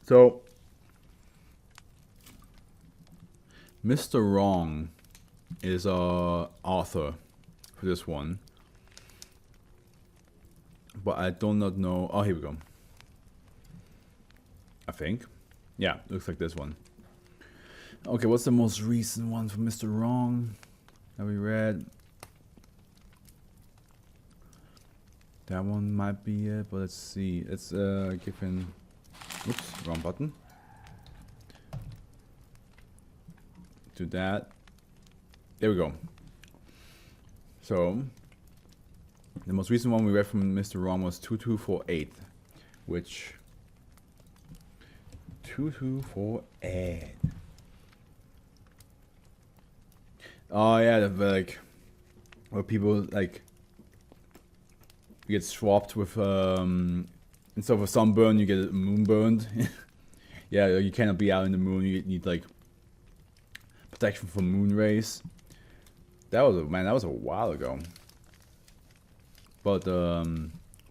So, Mr. Wrong is author for this one, but I do not know. Oh, here we go. I think, yeah, looks like this one. Okay, what's the most recent one from Mr. Wrong that we read? That one might be it, but let's see. It's given. Oops, wrong button. To that. There we go. So, the most recent one we read from Mr. Wrong was 2248, which 2248. Oh yeah, like where people like get swapped with instead of a sunburn, you get a moonburned. Yeah, you cannot be out in the moon. You need like protection from moon rays. That was a while ago. But well,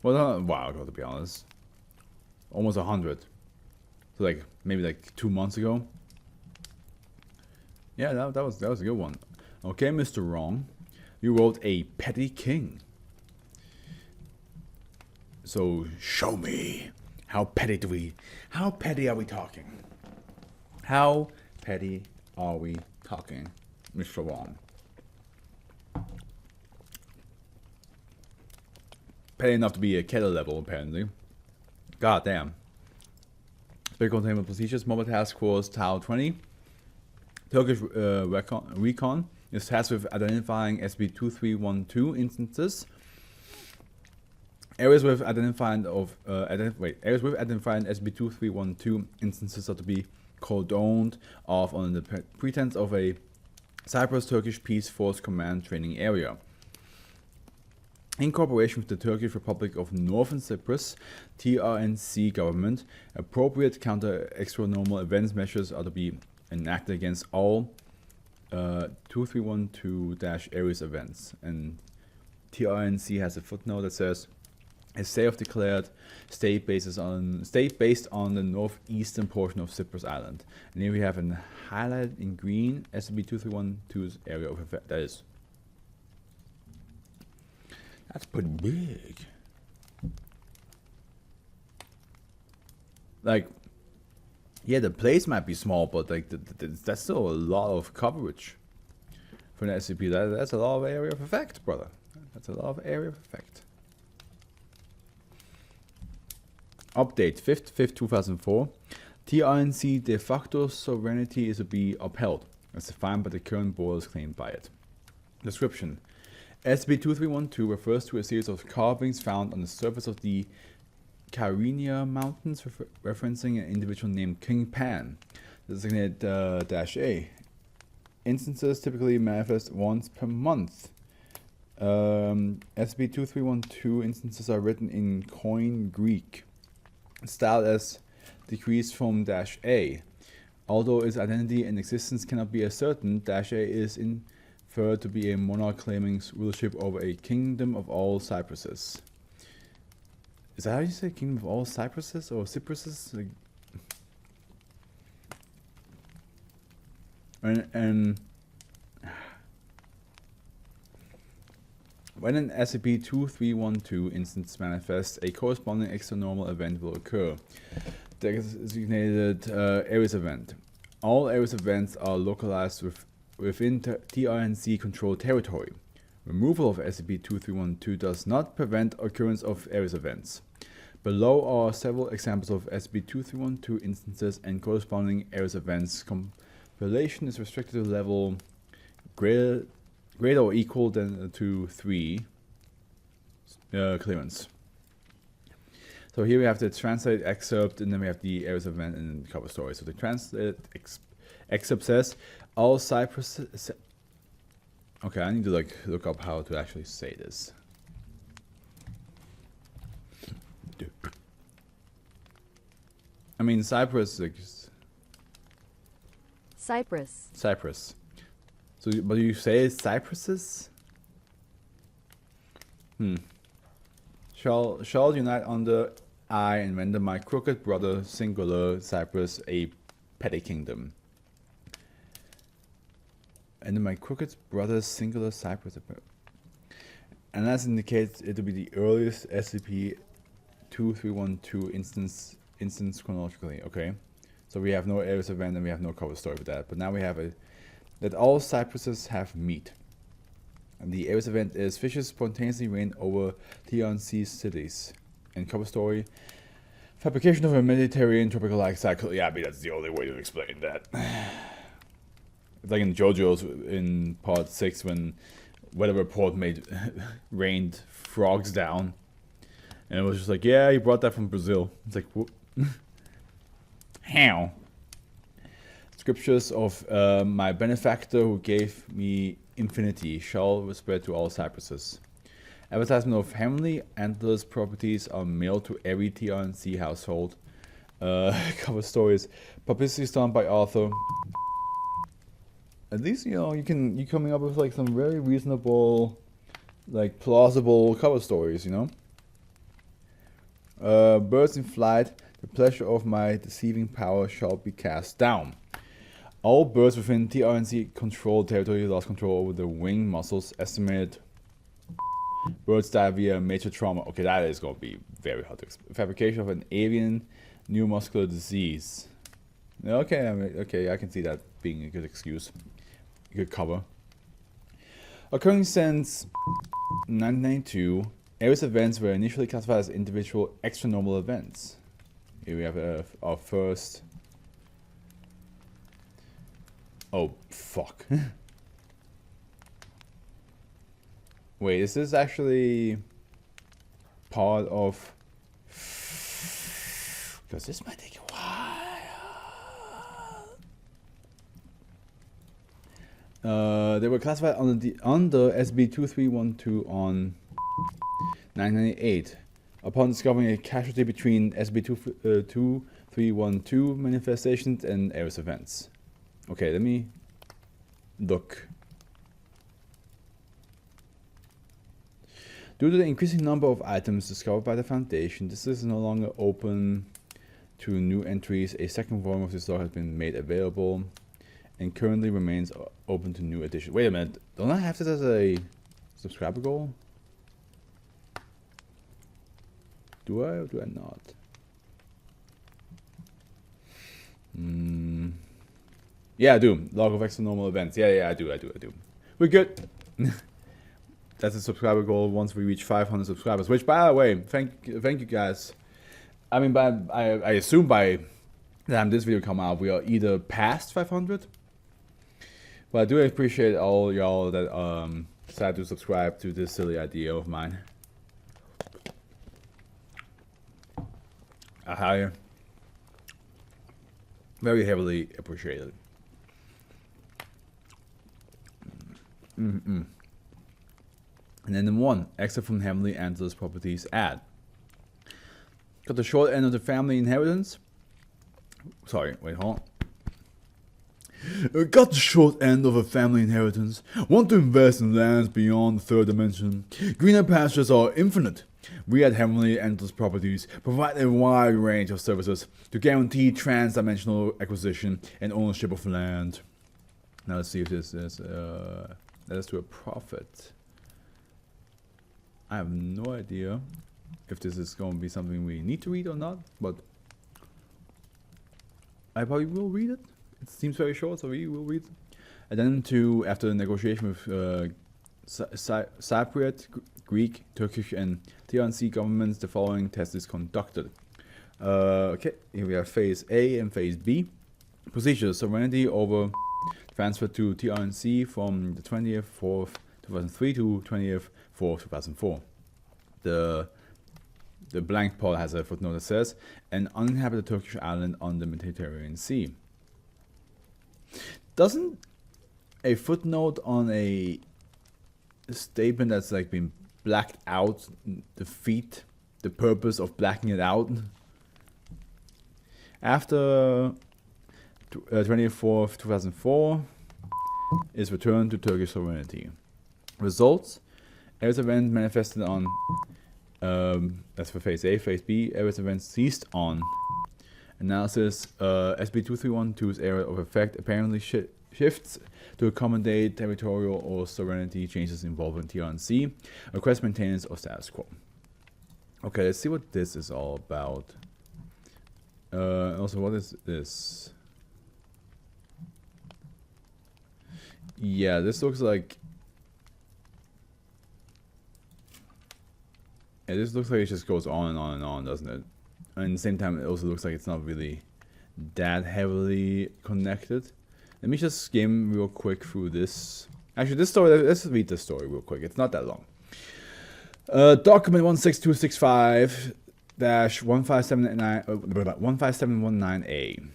not a while ago to be honest. Almost 100. So like maybe like 2 months ago. Yeah, that was a good one. Okay, Mr. Wrong, you wrote a petty king. So show me how petty are we talking? How petty are we talking, Mr. Wrong? Petty enough to be a kettle level, apparently. God damn. Special Containment Procedures, Mobile Task Force Tau 20. Turkish Recon is tasked with identifying SCP-2312 instances. Areas with identifying SCP-2312 instances are to be cordoned off on the pretense of a Cyprus Turkish Peace Force Command training area. In cooperation with the Turkish Republic of Northern Cyprus, TRNC government, appropriate counter-extranormal events measures are to be enacted against all 2312-Ares events. And TRNC has a footnote that says, a self-declared state based on the northeastern portion of Cyprus Island. And here we have a highlighted in green SCP-2312's area of effect. That's pretty big. Like, yeah, the place might be small, but like that's still a lot of coverage for an SCP. That's a lot of area of effect, brother. That's a lot of area of effect. Update 5/5/2004. TRNC de facto sovereignty is to be upheld, as defined by the current borders claimed by it. Description: SCP-2312 refers to a series of carvings found on the surface of the Kyrenia Mountains, referencing an individual named King Pan, designated -A. Instances typically manifest once per month. SCP-2312 instances are written in Koine Greek, styled as decreased from -A. Although its identity and existence cannot be ascertained, -A is inferred to be a monarch claiming rulership over a kingdom of all Cypruses. Is that how you say kingdom of all Cypruses or Cypruses? Like, and when an SCP-2312 instance manifests, a corresponding extranormal event will occur. The designated Ares event. All Ares events are localized within TRNC controlled territory. Removal of SCP-2312 does not prevent occurrence of Ares events. Below are several examples of SCP-2312 instances and corresponding Ares events. Compilation is restricted to level greater or equal to 3 clearance. So here we have the translated excerpt, and then we have the Ares event and the cover story. So the translated excerpt says, all Cyprus... Okay, I need to like look up how to actually say this. I mean, Cyprus, like... Cyprus. So, but you say Cypruses? Shall unite under I and render my crooked brother singular Cyprus a petty kingdom. And then my crooked brother singular Cyprus. And that indicates it to be the earliest SCP-2312 instance chronologically. Okay, so we have no Ares event and we have no cover story for that. But now we have that all Cypruses have meat. And the Ares event is fishes spontaneously rain over TNC cities. And cover story, fabrication of a Mediterranean tropical life cycle. Yeah, I mean that's the only way to explain that. It's like in JoJo's in part 6 when weather report made rained frogs down, and it was just like, yeah, he brought that from Brazil. It's like, whoop. How? Scriptures of my benefactor who gave me infinity shall spread to all Cypruses. Advertisement of heavenly antlers properties are mailed to every TRNC household. Cover stories, publicity stunt by author. At least you're coming up with like some very reasonable, like plausible cover stories, Birds in flight, the pleasure of my deceiving power shall be cast down. All birds within TRNC controlled territory lost control over the wing muscles. Estimated birds die via major trauma. Okay, that is going to be very hard to explain. Fabrication of an avian neuromuscular disease. Okay, I can see that being a good excuse. Good cover. Occurring since 1992, Ares events were initially classified as individual extranormal events. Here we have our first. Oh, fuck. Wait, is this actually part of... Because this might take a while. They were classified under SB 2312 on 998. Upon discovering a casualty between SB 2312 manifestations and Ares events. Okay, let me look. Due to the increasing number of items discovered by the Foundation, this is no longer open to new entries. A second volume of this log has been made available and currently remains open to new editions. Wait a minute, don't I have this as a subscriber goal? Do I or do I not? Yeah, I do. Log of extranormal events. Yeah, I do. We're good. That's a subscriber goal once we reach 500 subscribers. Which, by the way, thank you guys. I mean, I assume by the time this video come out, we are either past 500. But I do appreciate all y'all that decided to subscribe to this silly idea of mine. I very heavily appreciate it. And then the one, except from heavenly antlers properties add. Got the short end of the family inheritance. Sorry, wait, hold on. Got the short end of a family inheritance. Want to invest in lands beyond the third dimension. Greener pastures are infinite. We at Heavenly Antlers Properties provide a wide range of services to guarantee trans-dimensional acquisition and ownership of land. Now let's see if this is let us do a profit. I have no idea if this is going to be something we need to read or not, but I probably will read it. It seems very short, so we will read it. And then after the negotiation with Cypriot, Greek, Turkish, and TNC governments, the following test is conducted. Okay, here we have Phase A and Phase B. Procedure: sovereignty over transfer to TRNC from the 20th 4th 2003 to 20th 4th 2004. The blank part has a footnote that says an uninhabited Turkish island on the Mediterranean Sea. Doesn't a footnote on a statement that's like been blacked out defeat the purpose of blacking it out? After 24th 2004 is returned to Turkish sovereignty. Results: Ares event manifested on That's for phase A. Phase B, areas of events ceased on analysis. SB2312's area of effect apparently shifts to accommodate territorial or sovereignty changes involving TRNC, request maintenance or status quo. Okay, let's see what this is all about. Also, what is this? Yeah, this looks like... Yeah, this looks like it just goes on and on and on, doesn't it? And at the same time, it also looks like it's not really that heavily connected. Let me just skim real quick through this. Actually, this story, let's read this story real quick. It's not that long. Document 16265-15719A.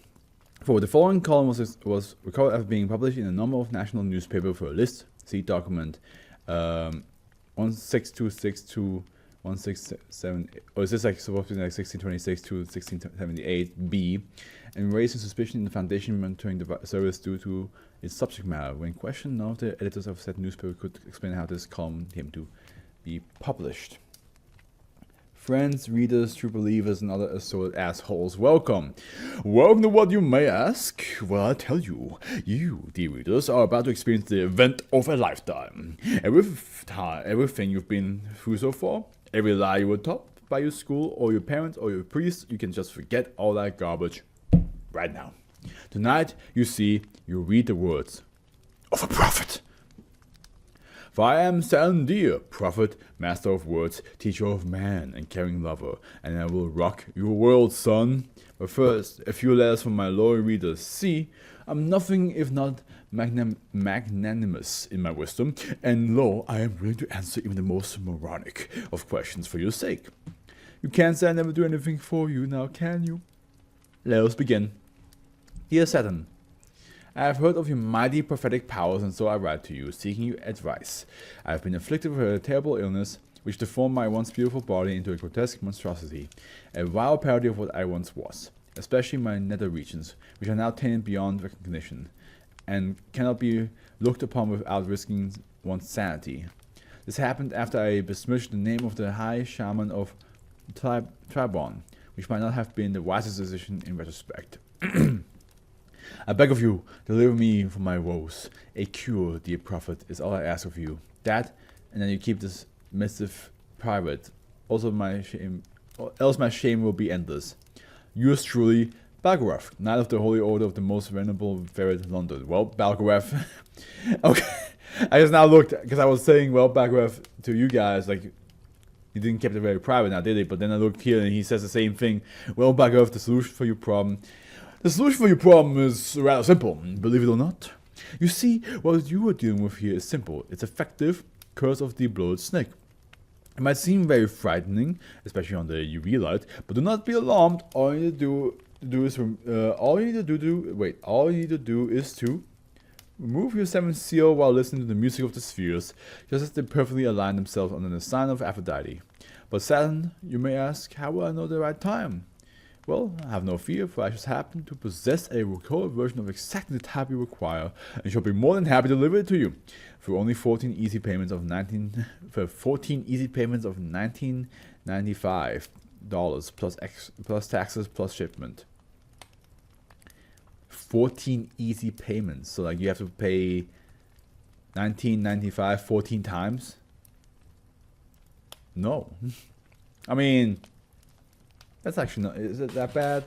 For the following column was recorded as being published in a number of national newspapers for a list. See document 16262 167, or is this like supposed to be like 1626 to 1678B, and raising suspicion in the Foundation monitoring the service due to its subject matter. When questioned, none of the editors of said newspaper could explain how this column came to be published. Friends, readers, true believers, and other assorted assholes, welcome. Welcome to what you may ask. Well, I tell you, you, dear readers, are about to experience the event of a lifetime. Everything you've been through so far, every lie you were taught by your school or your parents or your priest, you can just forget all that garbage right now. Tonight, you read the words of a prophet. For I am Sandir, prophet, master of words, teacher of man, and caring lover, and I will rock your world, son. But first, a few letters from my loyal readers. See, I'm nothing if not magnanimous in my wisdom, and lo, I am willing to answer even the most moronic of questions for your sake. You can't say I never do anything for you, now can you? Let us begin. Dear Saturn, I have heard of your mighty prophetic powers, and so I write to you, seeking your advice. I have been afflicted with a terrible illness, which deformed my once beautiful body into a grotesque monstrosity, a vile parody of what I once was, especially my nether regions, which are now tainted beyond recognition, and cannot be looked upon without risking one's sanity. This happened after I besmirched the name of the high shaman of Tribon, which might not have been the wisest decision in retrospect. I beg of you, deliver me from my woes. A cure, dear prophet, is all I ask of you. That, and then you keep this missive private. Also else my shame will be endless. Yours truly, Balgarath, Knight of the Holy Order of the Most Venerable Ferret, London. Well, Balgarath. Okay, I just now looked, because I was saying, well, Balgarath to you guys, like, he didn't keep it very private now, did he? But then I looked here and he says the same thing. Well, Balgarath, the solution for your problem. The solution for your problem is rather simple, believe it or not. You see, what you are dealing with here is simple. It's effective curse of the bloated snake. It might seem very frightening, especially on the UV light, but do not be alarmed. All you need to do is remove your seventh seal while listening to the music of the spheres, just as they perfectly align themselves under the sign of Aphrodite. But Saturn, you may ask, how will I know the right time? Well, have no fear, for I just happen to possess a recorded version of exactly the type you require, and shall be more than happy to deliver it to you for only 14 easy payments of $19.95 plus taxes plus shipment. 14 easy payments, so like you have to pay $19.95 14 times. No, I mean. That's actually not, is it that bad?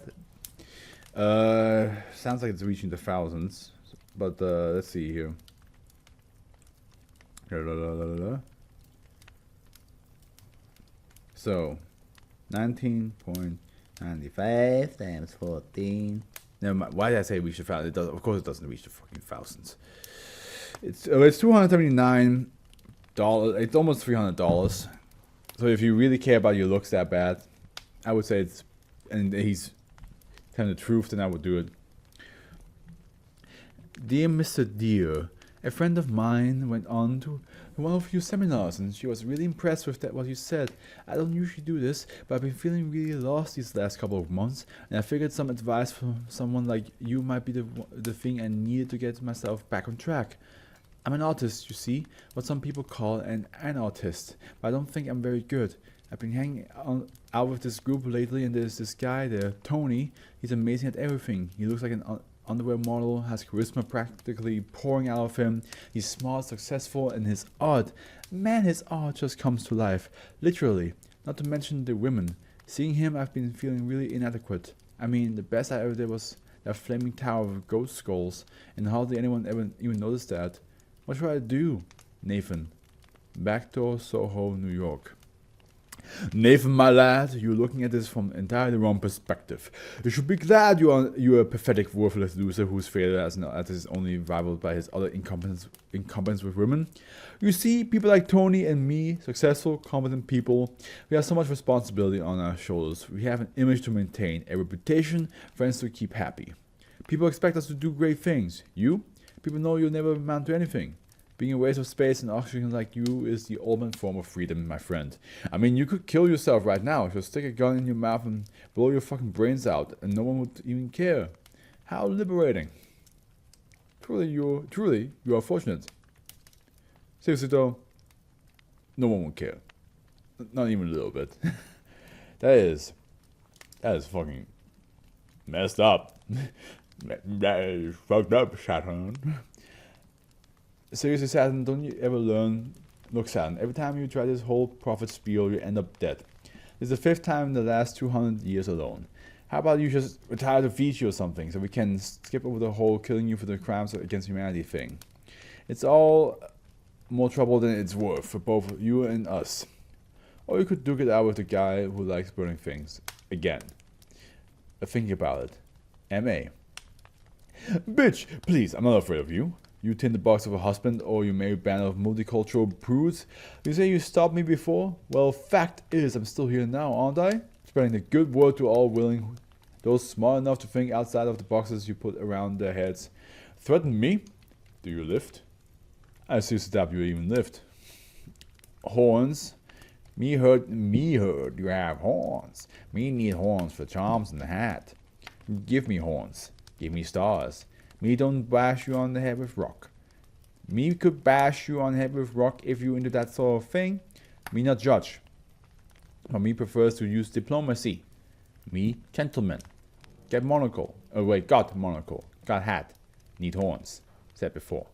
Sounds like it's reaching the thousands, but let's see here. So, 19.95 times 14. Never mind. Why did I say reach the thousands? It does, of course, it doesn't reach the fucking thousands. It's $279. It's almost $300. So if you really care about your looks that bad, I would say it's, and he's telling the truth, then I would do it. Dear Mr. Dear, a friend of mine went on to one of your seminars and she was really impressed with what you said. I don't usually do this, but I've been feeling really lost these last couple of months, and I figured some advice from someone like you might be the thing I needed to get myself back on track. I'm an artist, you see, what some people call an artist, but I don't think I'm very good. I've been out with this group lately, and there's this guy there, Tony. He's amazing at everything. He looks like an underwear model, has charisma practically pouring out of him. He's smart, successful, and his art, man, his art just comes to life. Literally. Not to mention the women. Seeing him, I've been feeling really inadequate. I mean, the best I ever did was that flaming tower of ghost skulls, and hardly anyone ever even noticed that. What should I do? Nathan. Backdoor, Soho, New York. Nathan, my lad, you're looking at this from entirely wrong perspective. You should be glad you're a pathetic, worthless loser whose failure as is only rivaled by his other incompetence with women. You see, people like Tony and me, successful, competent people, we have so much responsibility on our shoulders. We have an image to maintain, a reputation, friends to keep happy. People expect us to do great things. People know you'll never amount to anything. Being a waste of space and oxygen like you is the ultimate form of freedom, my friend. I mean, you could kill yourself right now. Just stick a gun in your mouth and blow your fucking brains out, and no one would even care. How liberating. Truly, you are fortunate. Seriously though, no one would care. Not even a little bit. That is fucking messed up. That is fucked up, Saturn. Seriously, Saturn, don't you ever learn? Look, Saturn, every time you try this whole prophet spiel, you end up dead. This is the 5th time in the last 200 years alone. How about you just retire to Fiji or something, so we can skip over the whole killing you for the crimes against humanity thing. It's all more trouble than it's worth for both you and us. Or you could duke it out with the guy who likes burning things. Again. Thinking about it. M.A. Bitch, please, I'm not afraid of you. You tinderbox of a husband, or you married band of multicultural prudes. You say you stopped me before? Well, fact is, I'm still here now, aren't I? Spreading the good word to all willing, those smart enough to think outside of the boxes you put around their heads. Threaten me? Do you lift? I seriously doubt you even lift. Horns? Me heard, you have horns. Me need horns for charms and the hat. Give me horns. Give me stars. Me don't bash you on the head with rock. Me could bash you on the head with rock if you into that sort of thing. Me not judge. But me prefers to use diplomacy. Me gentleman. Get monocle. Oh wait, got monocle. Got hat. Need horns. Said before.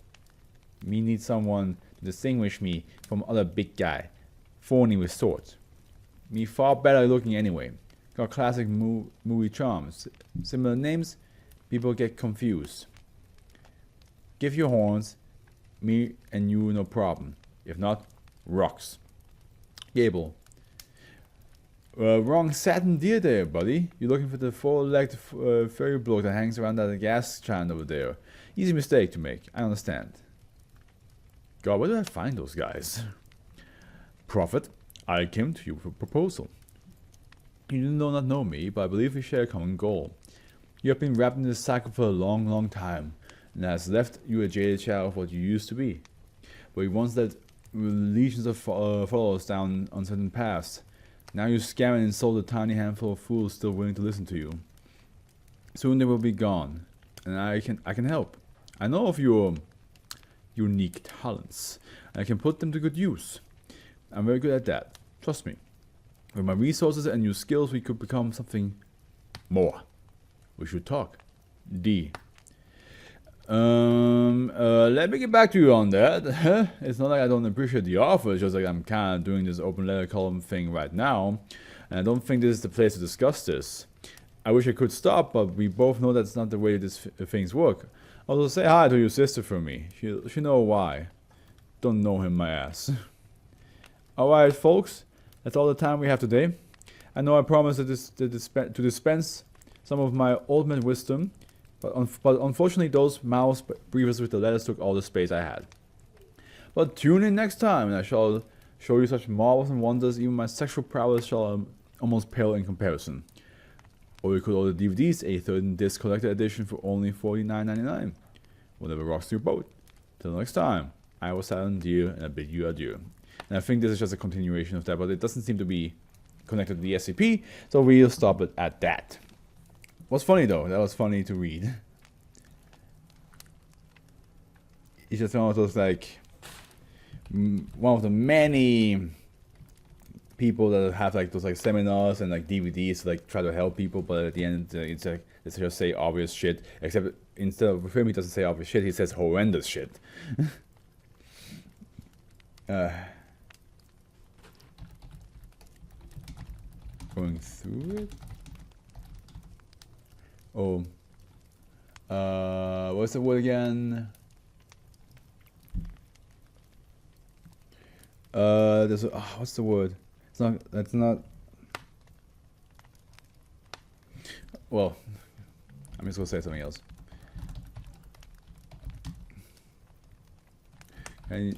Me need someone to distinguish me from other big guy. Thorny with swords. Me far better looking anyway. Got classic movie charms. Similar names. People get confused. Give your horns, me and you no problem. If not, rocks. Gable. Wrong satin deer there, buddy. You're looking for the 4-legged furry bloke that hangs around that gas giant over there. Easy mistake to make, I understand. God, where did I find those guys? Prophet, I came to you for a proposal. You do not know me, but I believe we share a common goal. You have been wrapped in this cycle for a long, long time, and has left you a jaded shadow of what you used to be. But you once led legions of followers down uncertain paths. Now you scam and insult a tiny handful of fools still willing to listen to you. Soon they will be gone, and I can help. I know of your unique talents, and I can put them to good use. I'm very good at that. Trust me. With my resources and your skills, we could become something more. We should talk. D. Let me get back to you on that. It's not like I don't appreciate the offer, it's just like I'm kind of doing this open letter column thing right now. And I don't think this is the place to discuss this. I wish I could stop, but we both know that's not the way things work. Also, say hi to your sister for me. She'll know why. Don't know him, my ass. Alright, folks. That's all the time we have today. I know I promised to dispense some of my ultimate wisdom, but unfortunately those mouse briefers with the letters took all the space I had. But tune in next time, and I shall show you such marvels and wonders, even my sexual prowess shall almost pale in comparison. Or you could order DVDs, a 13-disc collector edition for only $49.99. Whatever rocks your boat. Till next time, I was Silent Deer, and I bid you adieu. And I think this is just a continuation of that, but it doesn't seem to be connected to the SCP, so we'll stop it at that. What's funny though, that was funny to read. It's just one of those, like, one of the many people that have like those like seminars and like DVDs to like try to help people, but at the end it's like it's just say obvious shit. Except instead of with him, he doesn't say obvious shit. He says horrendous shit. Going through it. Oh. What's the word again? There's a, what's the word? It's not. That's not. Well, I'm just gonna say something else. And,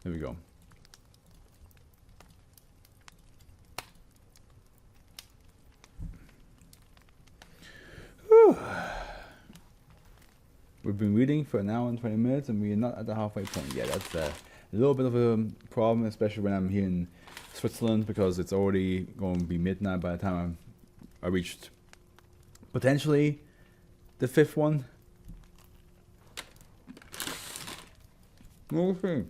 there we go. Whew. We've been reading for an hour and 20 minutes and we're not at the halfway point yet. That's a little bit of a problem, especially when I'm here in Switzerland, because it's already going to be midnight by the time I reached potentially the 5th one. We'll see.